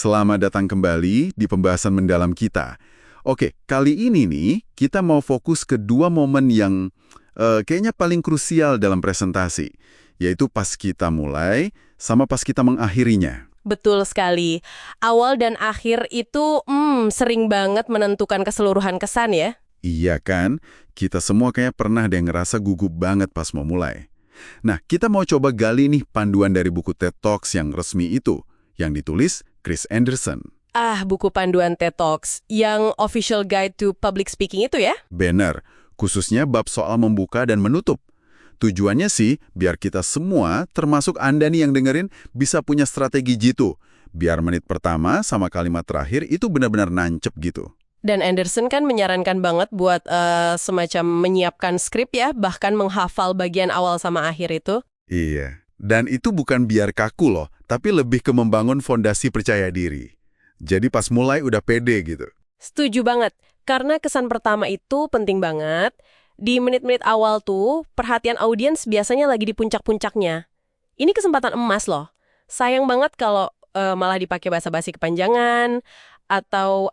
selamat datang kembali di pembahasan mendalam kita. Oke, kali ini nih kita mau fokus ke dua momen yang kayaknya paling krusial dalam presentasi, yaitu pas kita mulai sama pas kita mengakhirinya. Betul sekali. Awal dan akhir itu sering banget menentukan keseluruhan kesan ya. Iya kan? Kita semua kayaknya pernah deh ngerasa gugup banget pas mau mulai. Nah, kita mau coba gali nih panduan dari buku TED Talks yang resmi itu, yang ditulis Chris Anderson. Buku panduan TED Talks yang Official Guide to Public Speaking itu ya? Bener, khususnya bab soal membuka dan menutup. Tujuannya sih, biar kita semua, termasuk Anda nih yang dengerin, bisa punya strategi jitu. Biar menit pertama sama kalimat terakhir itu benar-benar nancep gitu. Dan Anderson kan menyarankan banget buat semacam menyiapkan skrip ya, bahkan menghafal bagian awal sama akhir itu. Iya, dan itu bukan biar kaku loh, tapi lebih ke membangun fondasi percaya diri. Jadi pas mulai udah pede gitu. Setuju banget, karena kesan pertama itu penting banget. Di menit-menit awal tuh, perhatian audiens biasanya lagi di puncak-puncaknya. Ini kesempatan emas loh. Sayang banget kalau malah dipakai basa-basi kepanjangan, atau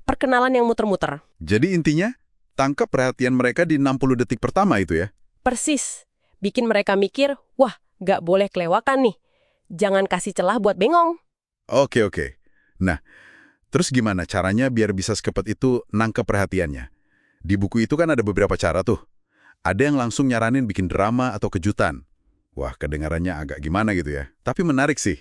perkenalan yang muter-muter. Jadi intinya, tangkap perhatian mereka di 60 detik pertama itu ya? Persis. Bikin mereka mikir, wah, nggak boleh kelewakan nih. Jangan kasih celah buat bengong. Oke. Nah, terus gimana caranya biar bisa secepet itu nangkep perhatiannya? Di buku itu kan ada beberapa cara tuh. Ada yang langsung nyaranin bikin drama atau kejutan. Wah, kedengarannya agak gimana gitu ya. Tapi menarik sih.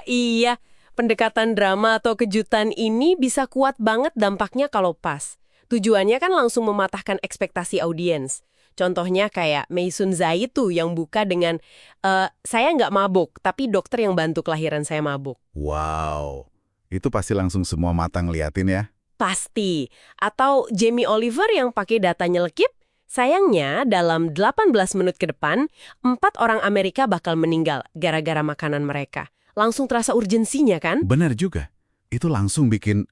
Iya. Pendekatan drama atau kejutan ini bisa kuat banget dampaknya kalau pas. Tujuannya kan langsung mematahkan ekspektasi audiens. Contohnya kayak Mei Sun Zai tuh yang buka dengan, saya nggak mabuk, tapi dokter yang bantu kelahiran saya mabuk. Wow, itu pasti langsung semua mata ngeliatin ya. Pasti. Atau Jamie Oliver yang pakai data nyelekip, sayangnya dalam 18 menit ke depan, 4 orang Amerika bakal meninggal gara-gara makanan mereka. Langsung terasa urgensinya kan? Benar juga. Itu langsung bikin,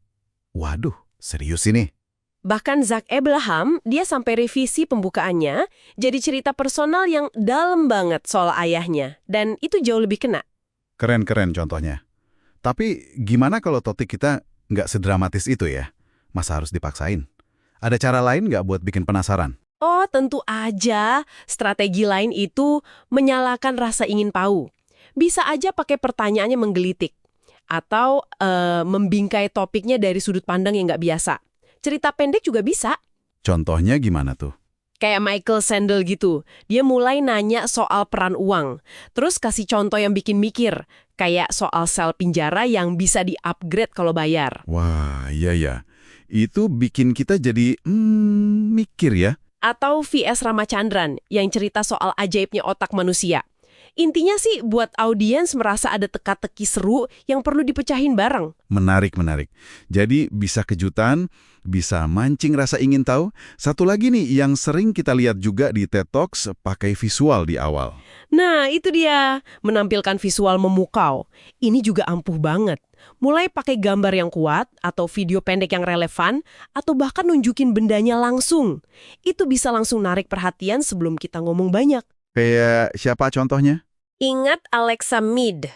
waduh, serius ini. Bahkan Zach Abraham, dia sampai revisi pembukaannya, jadi cerita personal yang dalam banget soal ayahnya. Dan itu jauh lebih kena. Keren-keren contohnya. Tapi gimana kalau topik kita nggak sedramatis itu ya? Masa harus dipaksain? Ada cara lain nggak buat bikin penasaran? Oh, tentu aja. Strategi lain itu menyalakan rasa ingin tahu. Bisa aja pakai pertanyaannya menggelitik. Atau membingkai topiknya dari sudut pandang yang nggak biasa. Cerita pendek juga bisa. Contohnya gimana tuh? Kayak Michael Sandel gitu. Dia mulai nanya soal peran uang. Terus kasih contoh yang bikin mikir. Kayak soal sel penjara yang bisa di-upgrade kalau bayar. Wah, iya. Itu bikin kita jadi, mikir ya. Atau V.S. Ramachandran yang cerita soal ajaibnya otak manusia. Intinya sih buat audiens merasa ada teka-teki seru yang perlu dipecahin bareng. Menarik. Jadi bisa kejutan, bisa mancing rasa ingin tahu. Satu lagi nih yang sering kita lihat juga di TED Talks pakai visual di awal. Nah, itu dia. Menampilkan visual memukau. Ini juga ampuh banget. Mulai pakai gambar yang kuat, atau video pendek yang relevan, atau bahkan nunjukin bendanya langsung. Itu bisa langsung narik perhatian sebelum kita ngomong banyak. Kayak siapa contohnya? Ingat Alexa Mead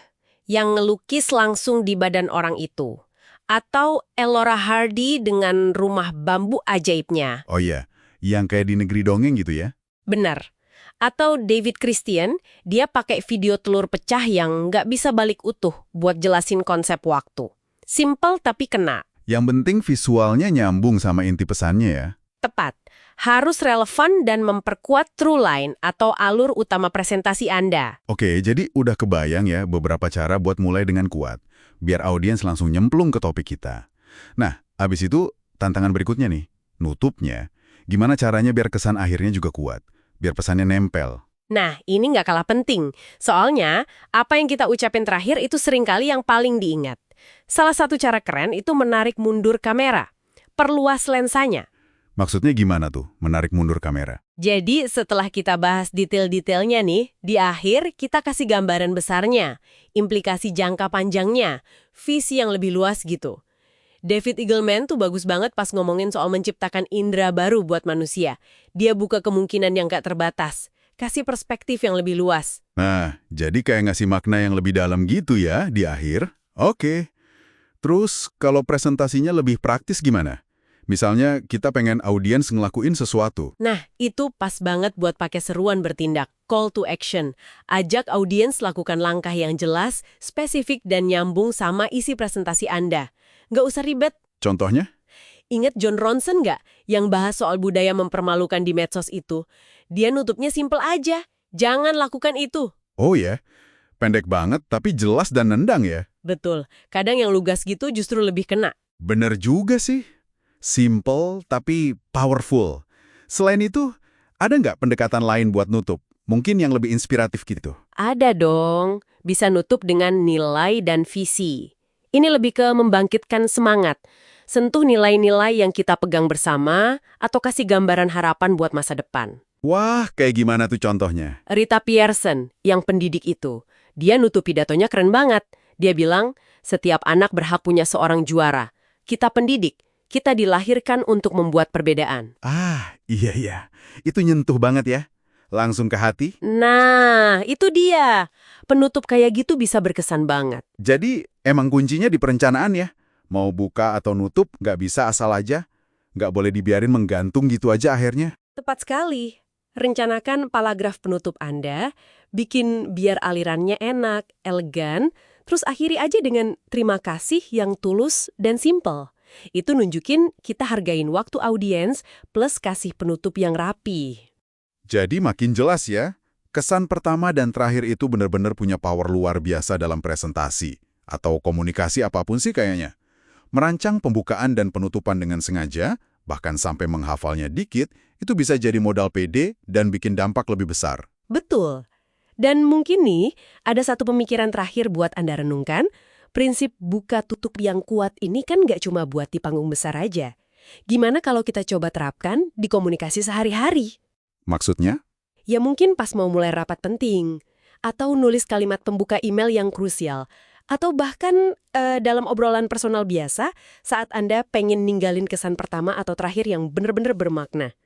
yang ngelukis langsung di badan orang itu. Atau Elora Hardy dengan rumah bambu ajaibnya. Oh iya, yang kayak di negeri dongeng gitu ya? Benar. Atau David Christian, dia pakai video telur pecah yang nggak bisa balik utuh buat jelasin konsep waktu. Simple tapi kena. Yang penting visualnya nyambung sama inti pesannya ya? Tepat. Harus relevan dan memperkuat through line atau alur utama presentasi Anda. Oke, jadi udah kebayang ya beberapa cara buat mulai dengan kuat. Biar audiens langsung nyemplung ke topik kita. Nah, abis itu tantangan berikutnya nih, nutupnya. Gimana caranya biar kesan akhirnya juga kuat? Biar pesannya nempel. Nah, ini nggak kalah penting. Soalnya, apa yang kita ucapin terakhir itu seringkali yang paling diingat. Salah satu cara keren itu menarik mundur kamera. Perluas lensanya. Maksudnya gimana tuh, menarik mundur kamera? Jadi setelah kita bahas detail-detailnya nih, di akhir kita kasih gambaran besarnya, implikasi jangka panjangnya, visi yang lebih luas gitu. David Eagleman tuh bagus banget pas ngomongin soal menciptakan indera baru buat manusia. Dia buka kemungkinan yang gak terbatas, kasih perspektif yang lebih luas. Nah, jadi kayak ngasih makna yang lebih dalam gitu ya di akhir? Oke. Terus, kalau presentasinya lebih praktis gimana? Misalnya, kita pengen audiens ngelakuin sesuatu. Nah, itu pas banget buat pakai seruan bertindak, call to action. Ajak audiens lakukan langkah yang jelas, spesifik, dan nyambung sama isi presentasi Anda. Nggak usah ribet. Contohnya? Ingat John Ronson nggak yang bahas soal budaya mempermalukan di medsos itu? Dia nutupnya simple aja. Jangan lakukan itu. Oh ya, pendek banget tapi jelas dan nendang ya. Betul. Kadang yang lugas gitu justru lebih kena. Bener juga sih. Simple tapi powerful. Selain itu, ada nggak pendekatan lain buat nutup? Mungkin yang lebih inspiratif gitu. Ada dong. Bisa nutup dengan nilai dan visi. Ini lebih ke membangkitkan semangat. Sentuh nilai-nilai yang kita pegang bersama atau kasih gambaran harapan buat masa depan. Wah, kayak gimana tuh contohnya? Rita Pierson, yang pendidik itu, dia nutup pidatonya keren banget. Dia bilang, setiap anak berhak punya seorang juara. Kita pendidik, kita dilahirkan untuk membuat perbedaan. Ah, iya. Itu nyentuh banget ya. Langsung ke hati. Nah, itu dia. Penutup kayak gitu bisa berkesan banget. Jadi, emang kuncinya di perencanaan ya. Mau buka atau nutup, nggak bisa asal aja. Nggak boleh dibiarin menggantung gitu aja akhirnya. Tepat sekali. Rencanakan paragraf penutup Anda, bikin biar alirannya enak, elegan, terus akhiri aja dengan terima kasih yang tulus dan simple. Itu nunjukin kita hargain waktu audiens plus kasih penutup yang rapi. Jadi makin jelas ya, kesan pertama dan terakhir itu benar-benar punya power luar biasa dalam presentasi. Atau komunikasi apapun sih kayaknya. Merancang pembukaan dan penutupan dengan sengaja, bahkan sampai menghafalnya dikit, itu bisa jadi modal PD dan bikin dampak lebih besar. Betul. Dan mungkin nih, ada satu pemikiran terakhir buat Anda renungkan. Prinsip buka tutup yang kuat ini kan nggak cuma buat di panggung besar aja. Gimana kalau kita coba terapkan di komunikasi sehari-hari? Maksudnya? Ya mungkin pas mau mulai rapat penting, atau nulis kalimat pembuka email yang krusial, atau bahkan dalam obrolan personal biasa saat Anda pengen ninggalin kesan pertama atau terakhir yang benar-benar bermakna.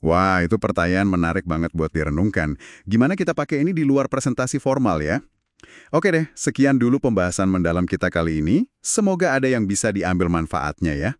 Wah, itu pertanyaan menarik banget buat direnungkan. Gimana kita pakai ini di luar presentasi formal ya? Oke deh, sekian dulu pembahasan mendalam kita kali ini. Semoga ada yang bisa diambil manfaatnya ya.